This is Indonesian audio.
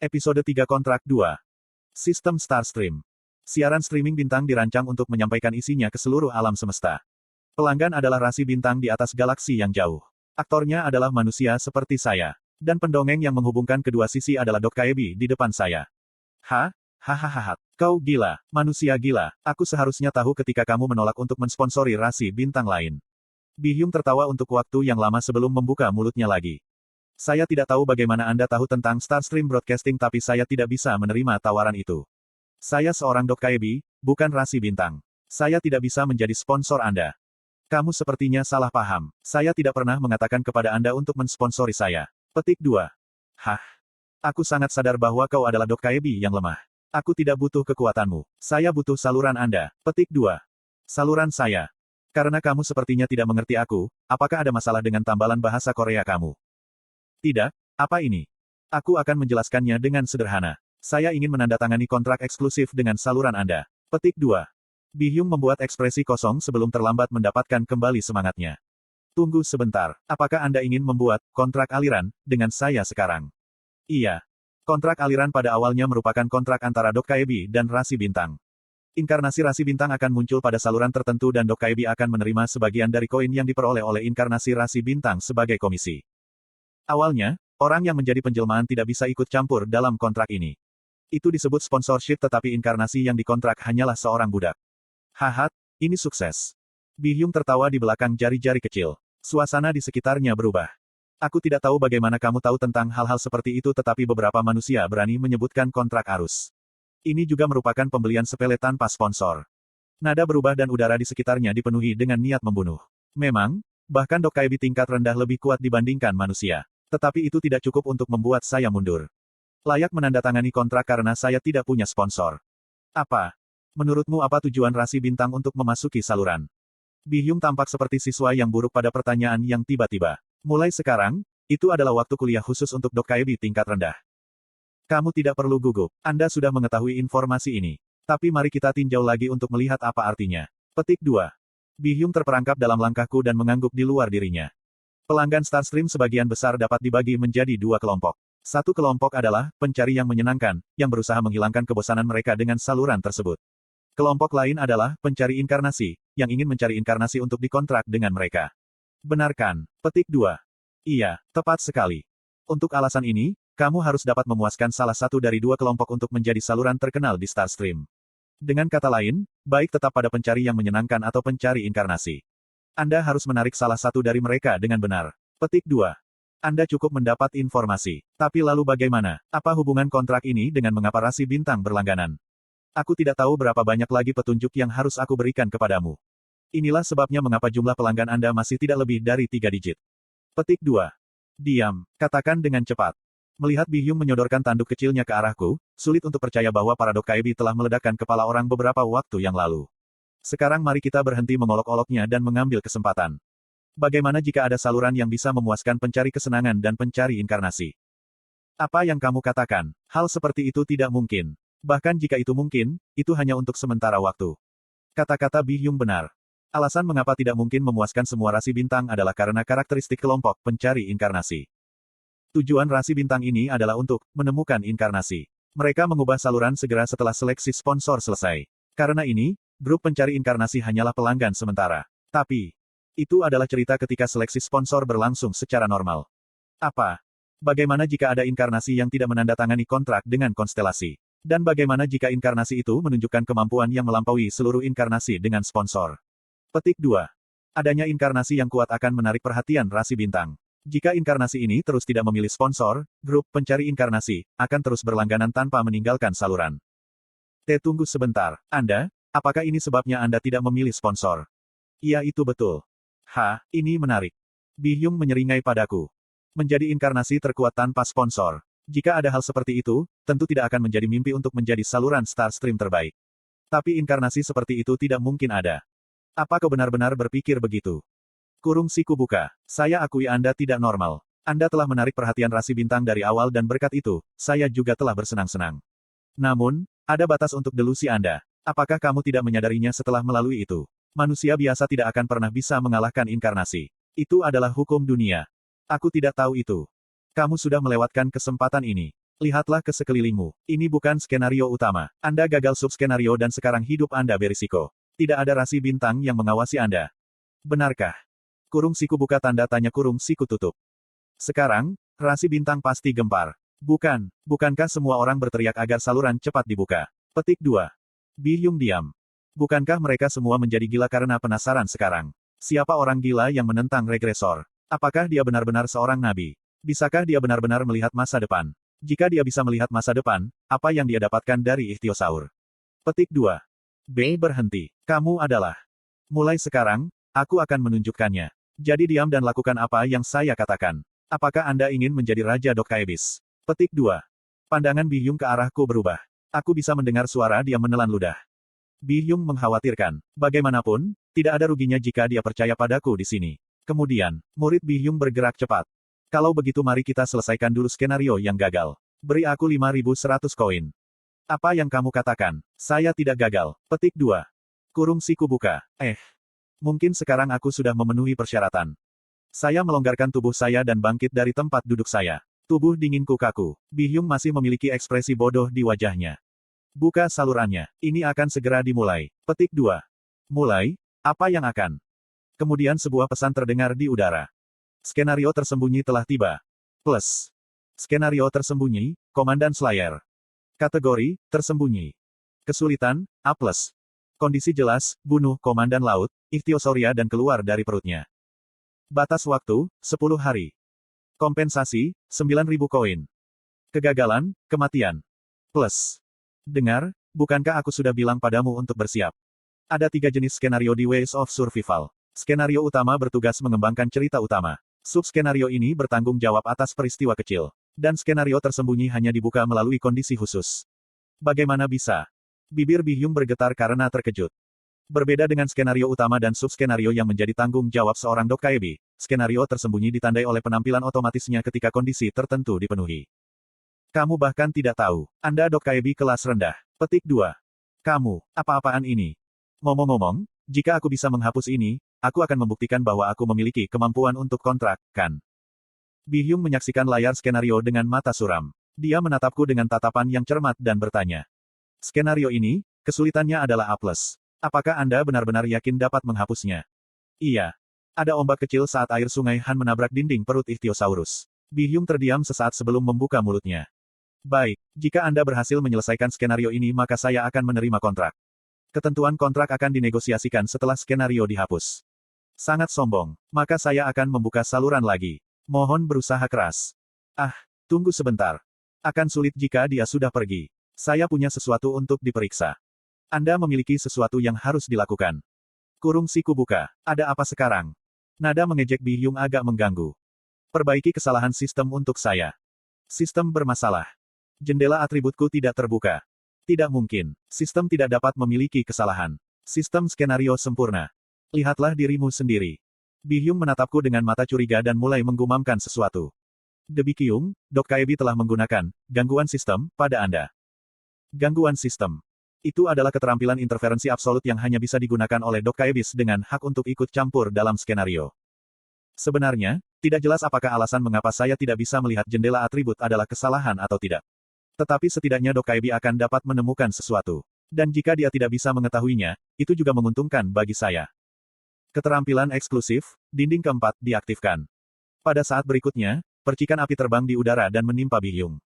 Episode 3 Kontrak 2. Sistem Starstream. Siaran streaming bintang dirancang untuk menyampaikan isinya ke seluruh alam semesta. Pelanggan adalah rasi bintang di atas galaksi yang jauh. Aktornya adalah manusia seperti saya. Dan pendongeng yang menghubungkan kedua sisi adalah Dok Kaebi di depan saya. Hahaha. Kau gila, manusia gila. Aku seharusnya tahu ketika kamu menolak untuk mensponsori rasi bintang lain. Bi-hyung tertawa untuk waktu yang lama sebelum membuka mulutnya lagi. Saya tidak tahu bagaimana Anda tahu tentang Starstream Broadcasting tapi saya tidak bisa menerima tawaran itu. Saya seorang Dok Kaebi, bukan rasi bintang. Saya tidak bisa menjadi sponsor Anda. Kamu sepertinya salah paham. Saya tidak pernah mengatakan kepada Anda untuk mensponsori saya. Petik 2. Aku sangat sadar bahwa kau adalah Dok Kaebi yang lemah. Aku tidak butuh kekuatanmu. Saya butuh saluran Anda. Petik 2. Saluran saya. Karena kamu sepertinya tidak mengerti aku, apakah ada masalah dengan tambalan bahasa Korea kamu? Tidak, apa ini? Aku akan menjelaskannya dengan sederhana. Saya ingin menandatangani kontrak eksklusif dengan saluran Anda. Petik 2. Bi-hyung membuat ekspresi kosong sebelum terlambat mendapatkan kembali semangatnya. Tunggu sebentar, apakah Anda ingin membuat kontrak aliran dengan saya sekarang? Iya. Kontrak aliran pada awalnya merupakan kontrak antara Dok Kaebi dan rasi bintang. Inkarnasi rasi bintang akan muncul pada saluran tertentu dan Dok Kaebi akan menerima sebagian dari koin yang diperoleh oleh inkarnasi rasi bintang sebagai komisi. Awalnya, orang yang menjadi penjelmaan tidak bisa ikut campur dalam kontrak ini. Itu disebut sponsorship tetapi inkarnasi yang dikontrak hanyalah seorang budak. Ini sukses. Bi-hyung tertawa di belakang jari-jari kecil. Suasana di sekitarnya berubah. Aku tidak tahu bagaimana kamu tahu tentang hal-hal seperti itu tetapi beberapa manusia berani menyebutkan kontrak arus. Ini juga merupakan pembelian sepele tanpa sponsor. Nada berubah dan udara di sekitarnya dipenuhi dengan niat membunuh. Memang, bahkan Dok Kaebi tingkat rendah lebih kuat dibandingkan manusia. Tetapi itu tidak cukup untuk membuat saya mundur. Layak menandatangani kontrak karena saya tidak punya sponsor. Apa? Menurutmu apa tujuan rasi bintang untuk memasuki saluran? Bi-hyung tampak seperti siswa yang buruk pada pertanyaan yang tiba-tiba. Mulai sekarang, itu adalah waktu kuliah khusus untuk Dok Kaebi tingkat rendah. Kamu tidak perlu gugup. Anda sudah mengetahui informasi ini. Tapi mari kita tinjau lagi untuk melihat apa artinya. Petik 2. Bi-hyung terperangkap dalam langkahku dan mengangguk di luar dirinya. Pelanggan Starstream sebagian besar dapat dibagi menjadi dua kelompok. Satu kelompok adalah pencari yang menyenangkan, yang berusaha menghilangkan kebosanan mereka dengan saluran tersebut. Kelompok lain adalah pencari inkarnasi, yang ingin mencari inkarnasi untuk dikontrak dengan mereka. Benarkan? Petik 2. Iya, tepat sekali. Untuk alasan ini, kamu harus dapat memuaskan salah satu dari dua kelompok untuk menjadi saluran terkenal di Starstream. Dengan kata lain, baik tetap pada pencari yang menyenangkan atau pencari inkarnasi. Anda harus menarik salah satu dari mereka dengan benar. Petik 2. Anda cukup mendapat informasi. Tapi lalu bagaimana? Apa hubungan kontrak ini dengan mengapa rasi bintang berlangganan? Aku tidak tahu berapa banyak lagi petunjuk yang harus aku berikan kepadamu. Inilah sebabnya mengapa jumlah pelanggan Anda masih tidak lebih dari 3 digit. Petik 2. Diam, katakan dengan cepat. Melihat Bi-hyung menyodorkan tanduk kecilnya ke arahku, sulit untuk percaya bahwa para Dok Kaebi telah meledakkan kepala orang beberapa waktu yang lalu. Sekarang mari kita berhenti mengolok-oloknya dan mengambil kesempatan. Bagaimana jika ada saluran yang bisa memuaskan pencari kesenangan dan pencari inkarnasi? Apa yang kamu katakan? Hal seperti itu tidak mungkin. Bahkan jika itu mungkin, itu hanya untuk sementara waktu. Kata-kata Bi-hyung benar. Alasan mengapa tidak mungkin memuaskan semua rasi bintang adalah karena karakteristik kelompok pencari inkarnasi. Tujuan rasi bintang ini adalah untuk menemukan inkarnasi. Mereka mengubah saluran segera setelah seleksi sponsor selesai. Karena ini, grup pencari inkarnasi hanyalah pelanggan sementara. Tapi, itu adalah cerita ketika seleksi sponsor berlangsung secara normal. Apa? Bagaimana jika ada inkarnasi yang tidak menandatangani kontrak dengan konstelasi? Dan bagaimana jika inkarnasi itu menunjukkan kemampuan yang melampaui seluruh inkarnasi dengan sponsor? Petik 2. Adanya inkarnasi yang kuat akan menarik perhatian rasi bintang. Jika inkarnasi ini terus tidak memilih sponsor, grup pencari inkarnasi akan terus berlangganan tanpa meninggalkan saluran. Tunggu sebentar. Apakah ini sebabnya Anda tidak memilih sponsor? Iya itu betul. Ini menarik. Bi-hyung menyeringai padaku. Menjadi inkarnasi terkuat tanpa sponsor. Jika ada hal seperti itu, tentu tidak akan menjadi mimpi untuk menjadi saluran Starstream terbaik. Tapi inkarnasi seperti itu tidak mungkin ada. Apa kau benar-benar berpikir begitu? Kurung siku buka. Saya akui Anda tidak normal. Anda telah menarik perhatian rasi bintang dari awal dan berkat itu, saya juga telah bersenang-senang. Namun, ada batas untuk delusi Anda. Apakah kamu tidak menyadarinya setelah melalui itu? Manusia biasa tidak akan pernah bisa mengalahkan inkarnasi. Itu adalah hukum dunia. Aku tidak tahu itu. Kamu sudah melewatkan kesempatan ini. Lihatlah ke sekelilingmu. Ini bukan skenario utama. Anda gagal sub-skenario dan sekarang hidup Anda berisiko. Tidak ada rasi bintang yang mengawasi Anda. Benarkah? Kurung siku buka tanda tanya kurung siku tutup. Sekarang, rasi bintang pasti gempar. Bukankah semua orang berteriak agar saluran cepat dibuka? Petik 2. Bi-hyung diam. Bukankah mereka semua menjadi gila karena penasaran sekarang? Siapa orang gila yang menentang regresor? Apakah dia benar-benar seorang nabi? Bisakah dia benar-benar melihat masa depan? Jika dia bisa melihat masa depan, apa yang dia dapatkan dari ichthyosaur? Petik 2. B. Berhenti. Kamu adalah. Mulai sekarang, aku akan menunjukkannya. Jadi diam dan lakukan apa yang saya katakan. Apakah Anda ingin menjadi Raja Dokkaebis? Petik 2. Pandangan Bi-hyung ke arahku berubah. Aku bisa mendengar suara dia menelan ludah. Bi-hyung mengkhawatirkan. Bagaimanapun, tidak ada ruginya jika dia percaya padaku di sini. Kemudian, murid Bi-hyung bergerak cepat. Kalau begitu mari kita selesaikan dulu skenario yang gagal. Beri aku 5.100 koin. Apa yang kamu katakan? Saya tidak gagal. Petik 2. Kurung siku buka. Mungkin sekarang aku sudah memenuhi persyaratan. Saya melonggarkan tubuh saya dan bangkit dari tempat duduk saya. Tubuh dinginku kaku. Bi-hyung masih memiliki ekspresi bodoh di wajahnya. Buka salurannya. Ini akan segera dimulai. Petik 2. Mulai? Apa yang akan? Kemudian sebuah pesan terdengar di udara. Skenario tersembunyi telah tiba. Plus. Skenario tersembunyi, Komandan Slayer. Kategori, tersembunyi. Kesulitan, A+. Kondisi jelas, bunuh Komandan Laut, Ichthyosauria dan keluar dari perutnya. Batas waktu, 10 hari. Kompensasi, 9.000 koin. Kegagalan, kematian. Plus. Dengar, bukankah aku sudah bilang padamu untuk bersiap? Ada 3 jenis skenario di Ways of Survival. Skenario utama bertugas mengembangkan cerita utama. Sub-skenario ini bertanggung jawab atas peristiwa kecil. Dan skenario tersembunyi hanya dibuka melalui kondisi khusus. Bagaimana bisa? Bibir Bi-hyung bergetar karena terkejut. Berbeda dengan skenario utama dan sub-skenario yang menjadi tanggung jawab seorang Dokkaebi, skenario tersembunyi ditandai oleh penampilan otomatisnya ketika kondisi tertentu dipenuhi. Kamu bahkan tidak tahu. Anda Dokkaebi kelas rendah. Petik 2. Kamu, apa-apaan ini? Ngomong-ngomong, jika aku bisa menghapus ini, aku akan membuktikan bahwa aku memiliki kemampuan untuk kontrak, kan? Bi-hyung menyaksikan layar skenario dengan mata suram. Dia menatapku dengan tatapan yang cermat dan bertanya. Skenario ini, kesulitannya adalah A+. Apakah Anda benar-benar yakin dapat menghapusnya? Iya. Ada ombak kecil saat air sungai Han menabrak dinding perut Ichthyosaurus. Bi-hyung terdiam sesaat sebelum membuka mulutnya. Baik, jika Anda berhasil menyelesaikan skenario ini maka saya akan menerima kontrak. Ketentuan kontrak akan dinegosiasikan setelah skenario dihapus. Sangat sombong, maka saya akan membuka saluran lagi. Mohon berusaha keras. Tunggu sebentar. Akan sulit jika dia sudah pergi. Saya punya sesuatu untuk diperiksa. Anda memiliki sesuatu yang harus dilakukan. Kurung siku buka. Ada apa sekarang? Nada mengejek Bi-hyung agak mengganggu. Perbaiki kesalahan sistem untuk saya. Sistem bermasalah. Jendela atributku tidak terbuka. Tidak mungkin. Sistem tidak dapat memiliki kesalahan. Sistem skenario sempurna. Lihatlah dirimu sendiri. Bi-hyung menatapku dengan mata curiga dan mulai menggumamkan sesuatu. Debi-kyung, Dokkaebi telah menggunakan gangguan sistem pada Anda. Gangguan sistem. Itu adalah keterampilan interferensi absolut yang hanya bisa digunakan oleh Dokkaebis dengan hak untuk ikut campur dalam skenario. Sebenarnya, tidak jelas apakah alasan mengapa saya tidak bisa melihat jendela atribut adalah kesalahan atau tidak. Tetapi setidaknya Dokkaebi akan dapat menemukan sesuatu. Dan jika dia tidak bisa mengetahuinya, itu juga menguntungkan bagi saya. Keterampilan eksklusif, dinding keempat diaktifkan. Pada saat berikutnya, percikan api terbang di udara dan menimpa Bi-hyung.